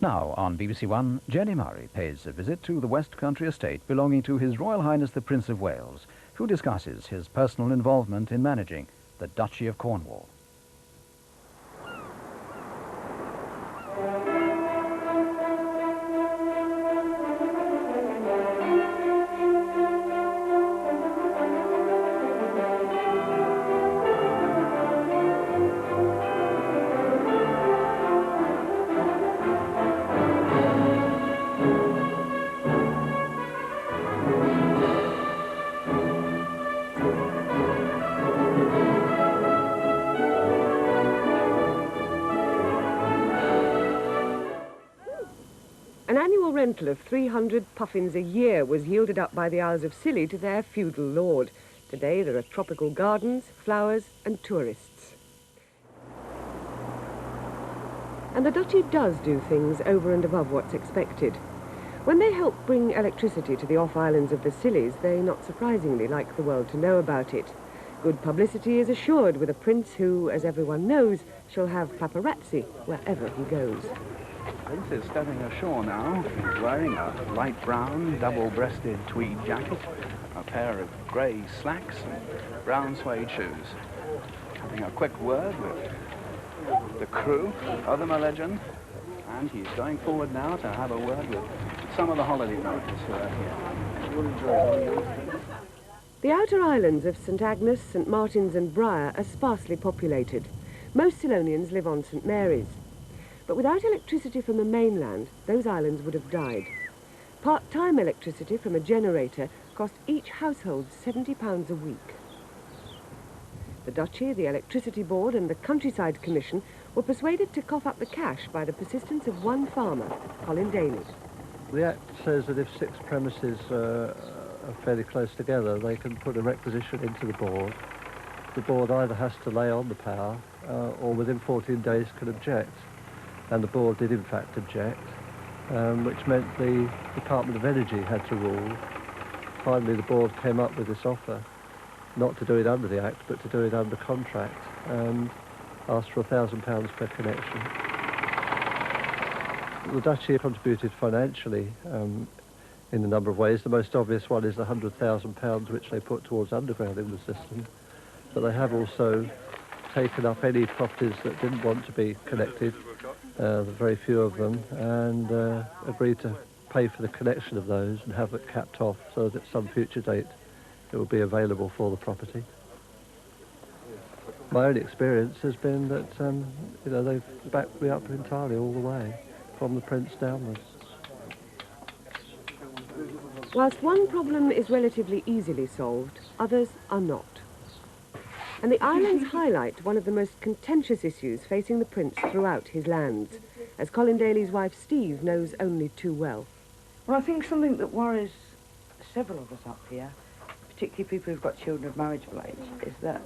Now, on BBC One, Jenny Murray pays a visit to the West Country estate belonging to His Royal Highness the Prince of Wales, who discusses his personal involvement in managing the Duchy of Cornwall. An annual rental of 300 puffins a year was yielded up by the Isles of Scilly to their feudal lord. Today there are tropical gardens, flowers and tourists. And the Duchy does do things over and above what's expected. When they help bring electricity to the off-islands of the Scillies, they not surprisingly like the world to know about it. Good publicity is assured with a prince who, as everyone knows, shall have paparazzi wherever he goes. The prince is stepping ashore now. He's wearing a light brown, double-breasted tweed jacket, a pair of grey slacks and brown suede shoes. Having a quick word with the crew of the Legend, and he's going forward now to have a word with some of the holidaymakers who are here. The outer islands of St Agnes, St Martin's and Briar are sparsely populated. Most Ceylonians live on St Mary's. But without electricity from the mainland, those islands would have died. Part-time electricity from a generator cost each household £70 a week. The Duchy, the Electricity Board and the Countryside Commission were persuaded to cough up the cash by the persistence of one farmer, Colin Daly. The Act says that if 6 premises are fairly close together, they can put a requisition into the board. The board either has to lay on the power or within 14 days can object. And the board did in fact object, which meant the Department of Energy had to rule. Finally the board came up with this offer, not to do it under the Act, but to do it under contract, and asked for £1,000 per connection. The Duchy contributed financially in a number of ways. The most obvious one is the £100,000 which they put towards undergrounding the system, but they have also taken up any properties that didn't want to be connected, very few of them, and agreed to pay for the connection of those and have it capped off so that at some future date it will be available for the property. My own experience has been that they've backed me up entirely all the way, from the Prince downwards. Whilst one problem is relatively easily solved, others are not. And the islands highlight one of the most contentious issues facing the Prince throughout his lands, as Colin Daly's wife Steve knows only too well. Well, I think something that worries several of us up here, particularly people who've got children of marriageable age, is that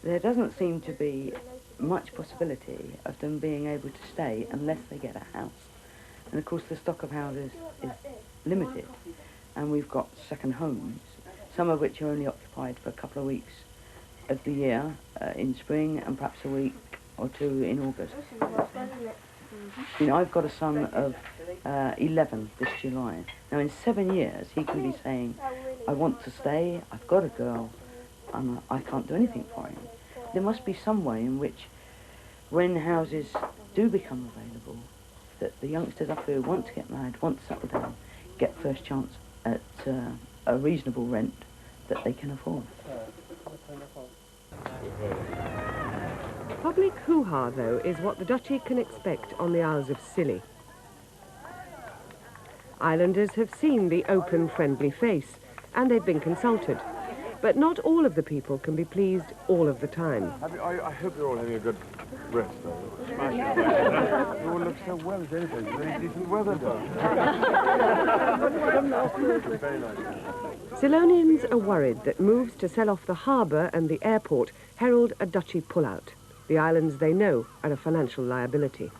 there doesn't seem to be much possibility of them being able to stay unless they get a house. And of course the stock of houses is limited, and we've got second homes, some of which are only occupied for a couple of weeks of the year, in spring, and perhaps a week or two in August. You know, I've got a son of 11 this July. Now in 7 years he can be saying, I want to stay, I've got a girl, and I can't do anything for him. There must be some way in which, when houses do become available, that the youngsters up here who want to get married, want to settle down, get first chance at a reasonable rent that they can afford. Public hoo-ha, though, is what the Duchy can expect on the Isles of Scilly. Islanders have seen the open, friendly face, and they've been consulted. But not all of the people can be pleased all of the time. I hope you're all having a good rest, though. Smashing. You all look so well, don't you? Very decent weather, though. Very nice. Ceylonians are worried that moves to sell off the harbour and the airport herald a Duchy pullout. The islands, they know, are a financial liability.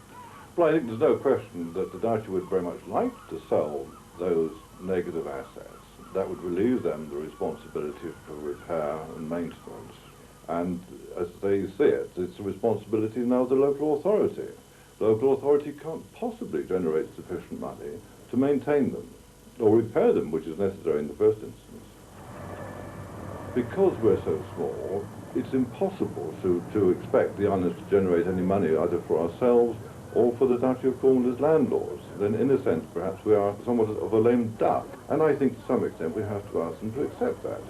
Well, I think there's no question that the Duchy would very much like to sell those negative assets. That would relieve them the responsibility for repair and maintenance. And as they see it, it's a responsibility now of the local authority. local authority can't possibly generate sufficient money to maintain them, or repair them, which is necessary in the first instance. Because we're so small, it's impossible to expect the islands to generate any money either for ourselves or for the Duchy of Cornwall as landlords. Then in a sense, perhaps we are somewhat of a lame duck. And I think to some extent we have to ask them to accept that.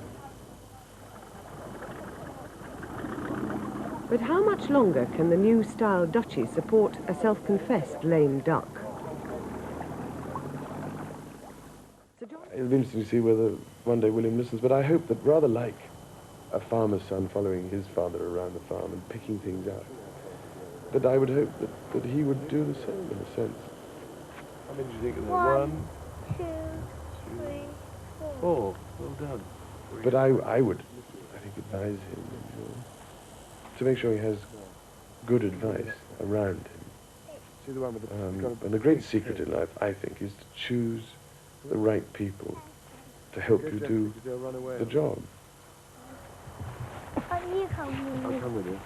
But how much longer can the new-style duchy support a self-confessed lame duck? It'll be interesting to see whether one day William listens, but I hope that rather like a farmer's son following his father around the farm and picking things out, that I would hope that he would do the same in a sense. How many do you think of that? 1, 2, 3, 4. 4. Well done. But I would, I think, advise him to make sure he has good advice around him. See the one with the... And the great secret in life, I think, is to choose the right people to help you do the job. Oh, you come with me. I'll come with you.